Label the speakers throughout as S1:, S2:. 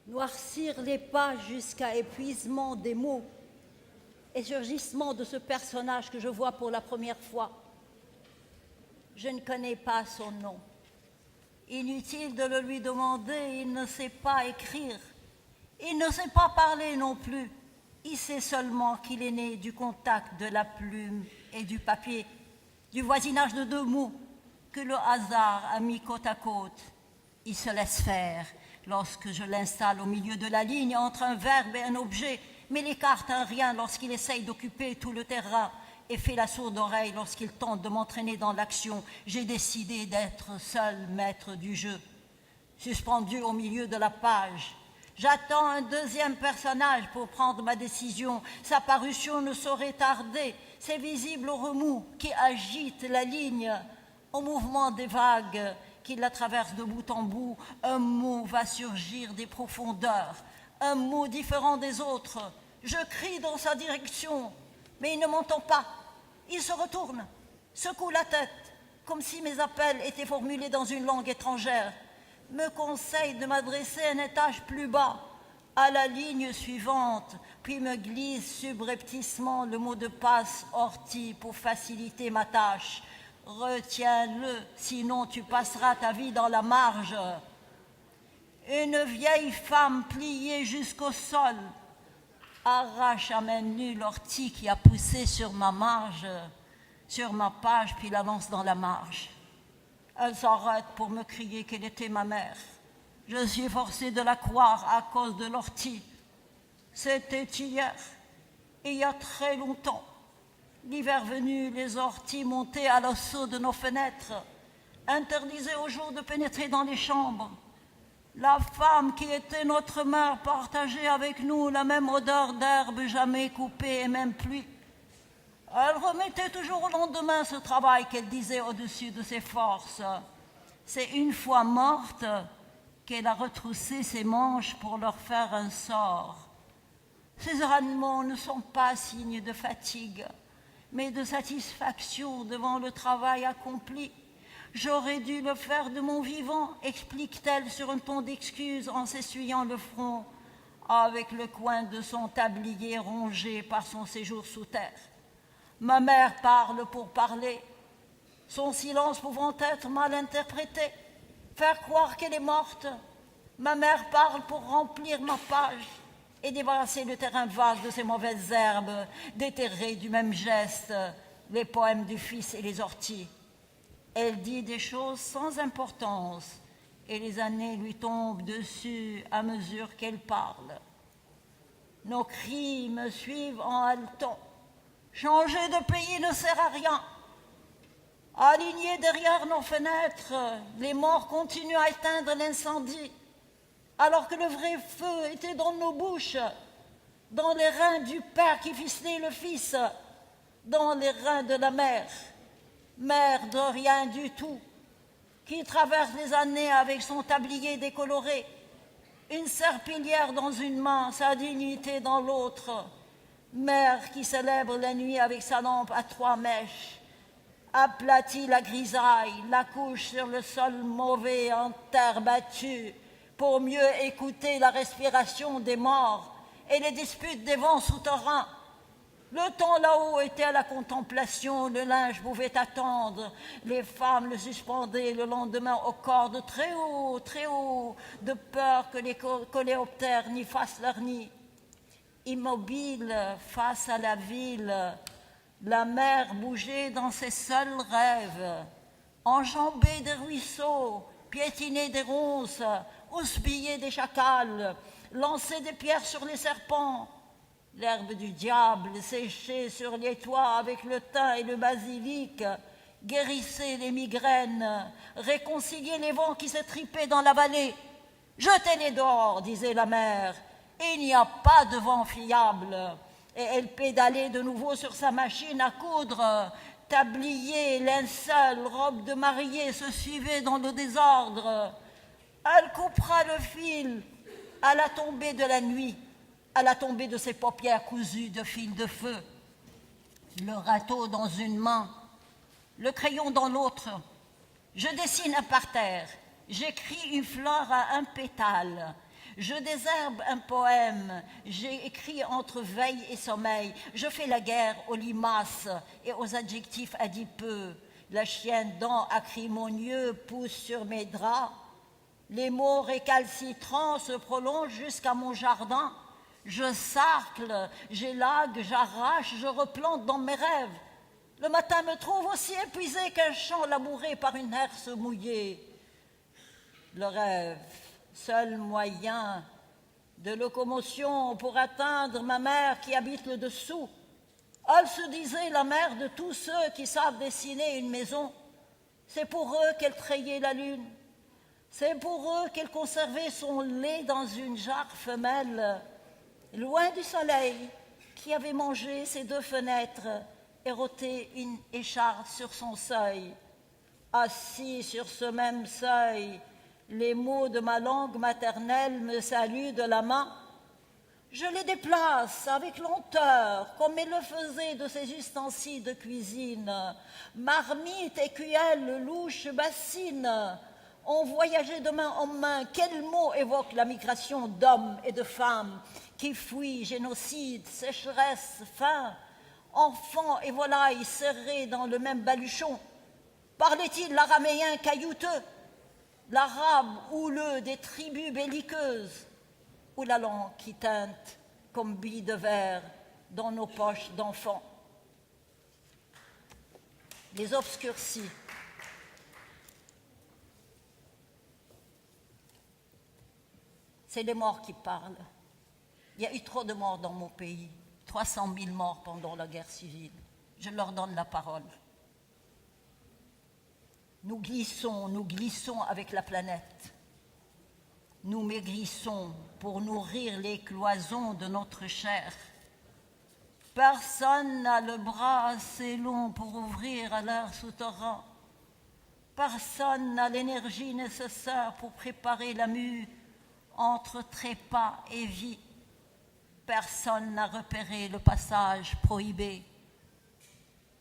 S1: noircir les pages jusqu'à épuisement des mots et surgissement de ce personnage que je vois pour la première fois. Je ne connais pas son nom. Inutile de le lui demander, il ne sait pas écrire. Il ne sait pas parler non plus. Il sait seulement qu'il est né du contact de la plume et du papier, du voisinage de deux mots que le hasard a mis côte à côte. Il se laisse faire lorsque je l'installe au milieu de la ligne entre un verbe et un objet, mais l'écarte un rien lorsqu'il essaye d'occuper tout le terrain et fait la sourde oreille lorsqu'il tente de m'entraîner dans l'action. J'ai décidé d'être seul maître du jeu. Suspendu au milieu de la page, j'attends un deuxième personnage pour prendre ma décision. Sa parution ne saurait tarder. C'est visible au remous qui agite la ligne, au mouvement des vagues qui la traversent de bout en bout. Un mot va surgir des profondeurs, un mot différent des autres. Je crie dans sa direction, mais il ne m'entend pas. Il se retourne, secoue la tête, comme si mes appels étaient formulés dans une langue étrangère, me conseille de m'adresser à un étage plus bas, à la ligne suivante, puis me glisse subrepticement le mot de passe orti pour faciliter ma tâche. Retiens-le, sinon tu passeras ta vie dans la marge. Une vieille femme pliée jusqu'au sol arrache à main nue l'ortie qui a poussé sur ma marge, sur ma page, puis la lance dans la marge. Elle s'arrête pour me crier qu'elle était ma mère. Je suis forcée de la croire à cause de l'ortie. C'était hier, et il y a très longtemps. L'hiver venu, les orties montaient à l'assaut de nos fenêtres, interdisaient aux jours de pénétrer dans les chambres. La femme qui était notre mère partageait avec nous la même odeur d'herbe jamais coupée et même pluie. Elle remettait toujours au lendemain ce travail qu'elle disait au-dessus de ses forces. C'est une fois morte qu'elle a retroussé ses manches pour leur faire un sort. Ces animaux ne sont pas signes de fatigue, mais de satisfaction devant le travail accompli. J'aurais dû le faire de mon vivant, explique-t-elle sur un ton d'excuse en s'essuyant le front avec le coin de son tablier rongé par son séjour sous terre. Ma mère parle pour parler, son silence pouvant être mal interprété, faire croire qu'elle est morte. Ma mère parle pour remplir ma page et débarrasser le terrain vague de ces mauvaises herbes, déterrer du même geste les poèmes du fils et les orties. Elle dit des choses sans importance et les années lui tombent dessus à mesure qu'elle parle. Nos cris me suivent en haletant. Changer de pays ne sert à rien. Alignés derrière nos fenêtres, les morts continuent à éteindre l'incendie, alors que le vrai feu était dans nos bouches, dans les reins du père qui ficelait le fils, dans les reins de la mère de rien du tout, qui traverse les années avec son tablier décoloré, une serpillière dans une main, sa dignité dans l'autre, mère qui célèbre la nuit avec sa lampe à 3 mèches, aplatit la grisaille, la couche sur le sol mauvais en terre battue, pour mieux écouter la respiration des morts et les disputes des vents souterrains. Le temps là-haut était à la contemplation, le linge pouvait attendre, les femmes le suspendaient le lendemain aux cordes très haut, de peur que les coléoptères n'y fassent leur nid. Immobile face à la ville, la mer bougeait dans ses seuls rêves, enjambait des ruisseaux, piétinait des ronces, houspillait des chacals, lançait des pierres sur les serpents. L'herbe du diable séchée sur les toits avec le thym et le basilic guérissait les migraines, réconciliait les vents qui s'étripaient dans la vallée. « Jetez-les dehors », disait la mère, « il n'y a pas de vent fiable ». Et elle pédalait de nouveau sur sa machine à coudre. Tablier, linceul, robe de mariée se suivaient dans le désordre. Elle coupera le fil à la tombée de la nuit, à la tombée de ses paupières cousues de fil de feu. Le râteau dans une main, le crayon dans l'autre. Je dessine un parterre, j'écris une fleur à un pétale. Je désherbe un poème, j'ai écrit entre veille et sommeil. Je fais la guerre aux limaces et aux adjectifs adipeux. La chienne dent acrimonieux pousse sur mes draps. Les mots récalcitrants se prolongent jusqu'à mon jardin. Je sarcle, j'élague, j'arrache, je replante dans mes rêves. Le matin me trouve aussi épuisé qu'un champ labouré par une herse mouillée. Le rêve, seul moyen de locomotion pour atteindre ma mère qui habite le dessous. Elle se disait la mère de tous ceux qui savent dessiner une maison. C'est pour eux qu'elle trayait la lune. C'est pour eux qu'elle conservait son lait dans une jarre femelle, loin du soleil, qui avait mangé ses 2 fenêtres et roté une écharpe sur son seuil. Assis sur ce même seuil, les mots de ma langue maternelle me saluent de la main. Je les déplace avec lenteur, comme elle le faisait de ses ustensiles de cuisine. Marmite, écuelle, louche, bassine ont voyagé de main en main. Quels mots évoquent la migration d'hommes et de femmes qui fuient génocide, sécheresse, faim, enfants et volailles serrés dans le même baluchon? Parlait-il l'araméen caillouteux, l'arabe houleux des tribus belliqueuses, ou la langue qui teinte comme billes de verre dans nos poches d'enfants? Les obscurcis. C'est les morts qui parlent. Il y a eu trop de morts dans mon pays, 300 000 morts pendant la guerre civile. Je leur donne la parole. Nous glissons avec la planète. Nous maigrissons pour nourrir les cloisons de notre chair. Personne n'a le bras assez long pour ouvrir à l'air souterrain. Personne n'a l'énergie nécessaire pour préparer la mue entre trépas et vie. Personne n'a repéré le passage prohibé.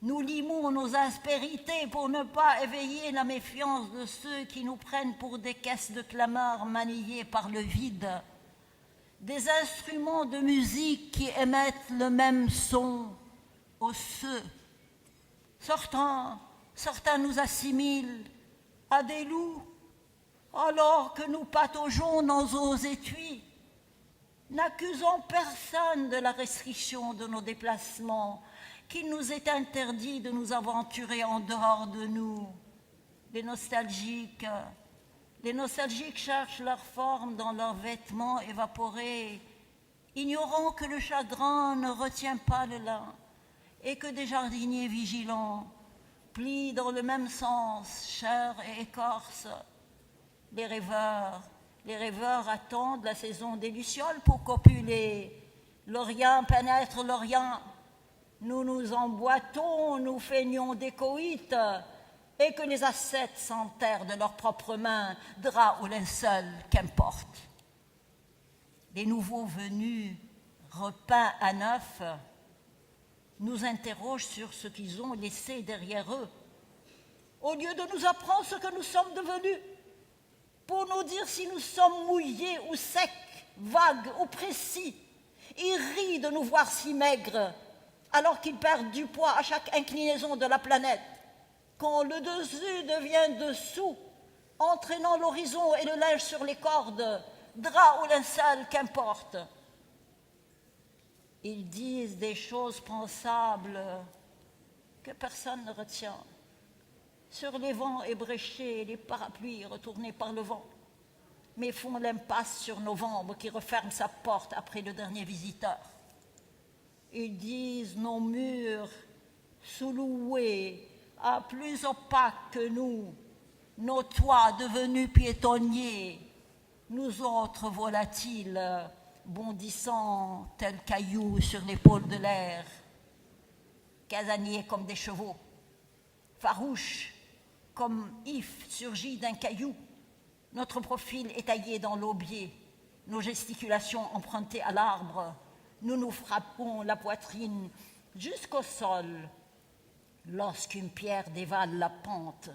S1: Nous limons nos aspérités pour ne pas éveiller la méfiance de ceux qui nous prennent pour des caisses de clameurs manillées par le vide, des instruments de musique qui émettent le même son osseux. Certains nous assimilent à des loups, alors que nous pataugeons dans nos étuis. N'accusons personne de la restriction de nos déplacements, qu'il nous est interdit de nous aventurer en dehors de nous. Les nostalgiques cherchent leur forme dans leurs vêtements évaporés, ignorant que le chagrin ne retient pas le lin et que des jardiniers vigilants plient dans le même sens chair et écorce. Les rêveurs attendent la saison des lucioles pour copuler. L'Orient pénètre l'Orient. Nous nous emboîtons, nous feignons des coïtes, et que les ascètes s'enterrent de leurs propres mains, draps ou linceul, qu'importe. Les nouveaux venus, repeints à neuf, nous interrogent sur ce qu'ils ont laissé derrière eux, au lieu de nous apprendre ce que nous sommes devenus, pour nous dire si nous sommes mouillés ou secs, vagues ou précis. Ils rient de nous voir si maigres, alors qu'ils perdent du poids à chaque inclinaison de la planète. Quand le dessus devient dessous, entraînant l'horizon et le linge sur les cordes, drap ou linceul, qu'importe. Ils disent des choses pensables que personne ne retient. Sur les vents ébréchés, les parapluies retournés par le vent, mais font l'impasse sur novembre qui referme sa porte après le dernier visiteur. Ils disent nos murs sous-loués, à plus opaques que nous, nos toits devenus piétonniers, nous autres volatiles, bondissant tels cailloux sur l'épaule de l'air, casaniers comme des chevaux, farouches comme if surgit d'un caillou. Notre profil est taillé dans l'aubier, nos gesticulations empruntées à l'arbre. Nous nous frappons la poitrine jusqu'au sol. Lorsqu'une pierre dévale la pente,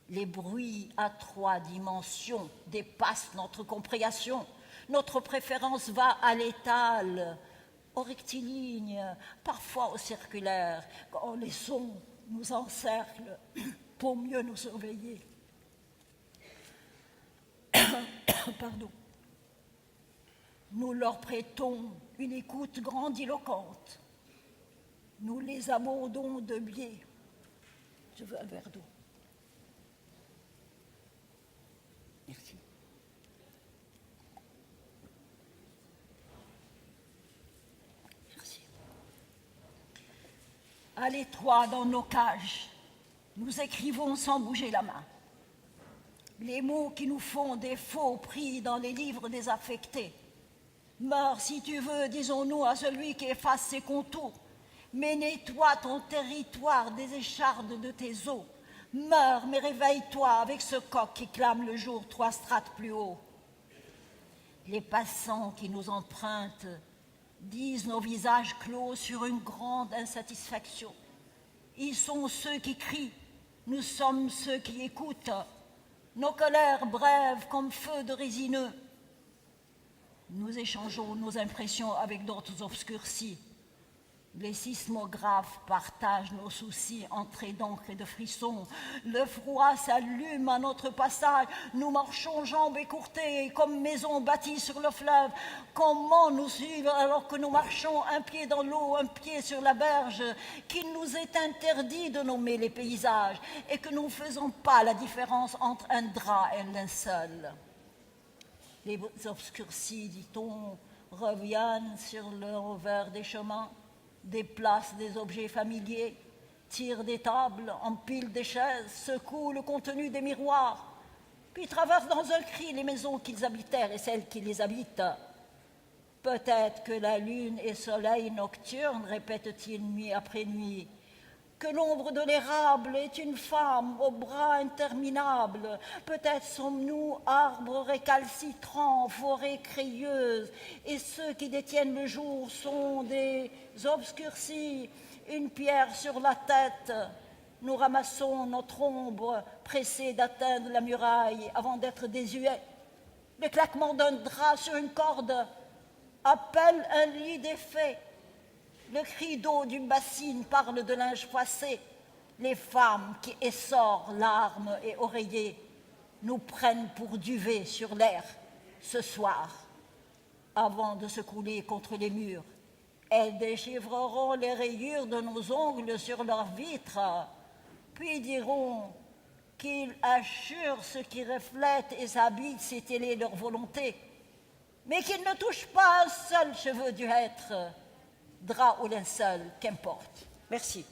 S1: les bruits à 3 dimensions dépassent notre compréhension. Notre préférence va à l'étal, au rectiligne, parfois au circulaire, quand les sons nous encerclent pour mieux nous surveiller. Pardon. Nous leur prêtons une écoute grandiloquente. Nous les abordons de biais. Je veux un verre d'eau. Merci. Merci. À l'étroit dans nos cages, nous écrivons sans bouger la main. Les mots qui nous font défaut pris dans les livres désaffectés. Meurs si tu veux, disons-nous à celui qui efface ses contours, mais nettoie ton territoire des échardes de tes eaux. Meurs, mais réveille-toi avec ce coq qui clame le jour 3 strates plus haut. Les passants qui nous empruntent disent nos visages clos sur une grande insatisfaction. Ils sont ceux qui crient, nous sommes ceux qui écoutent. Nos colères brèves comme feu de résineux. Nous échangeons nos impressions avec d'autres obscurcis. Les sismographes partagent nos soucis entrés d'encre et de frissons. Le froid s'allume à notre passage. Nous marchons jambes écourtées comme maisons bâties sur le fleuve. Comment nous suivre alors que nous marchons un pied dans l'eau, un pied sur la berge, qu'il nous est interdit de nommer les paysages et que nous ne faisons pas la différence entre un drap et un linceul. Les obscurcis, dit-on, reviennent sur le revers des chemins, déplacent des objets familiers, tirent des tables, empilent des chaises, secouent le contenu des miroirs, puis traversent dans un cri les maisons qu'ils habitèrent et celles qui les habitent. Peut-être que la lune et soleil nocturne, répète-t-il nuit après nuit, que l'ombre de l'érable est une femme aux bras interminables. Peut-être sommes-nous arbres récalcitrants, forêts crayeuses, et ceux qui détiennent le jour sont des obscurcis, une pierre sur la tête. Nous ramassons notre ombre, pressée d'atteindre la muraille avant d'être désuets. Le claquement d'un drap sur une corde appelle un lit défait. Le cri d'eau d'une bassine parle de linge froissé. Les femmes qui essorent larmes et oreillers nous prennent pour duvet sur l'air ce soir, avant de se couler contre les murs. Elles déchiffreront les rayures de nos ongles sur leurs vitres, puis diront qu'ils assurent ce qui reflète et s'habille, c'est telle est leur volonté, mais qu'ils ne touchent pas un seul cheveu du être. Drap ou linceul, qu'importe. Merci.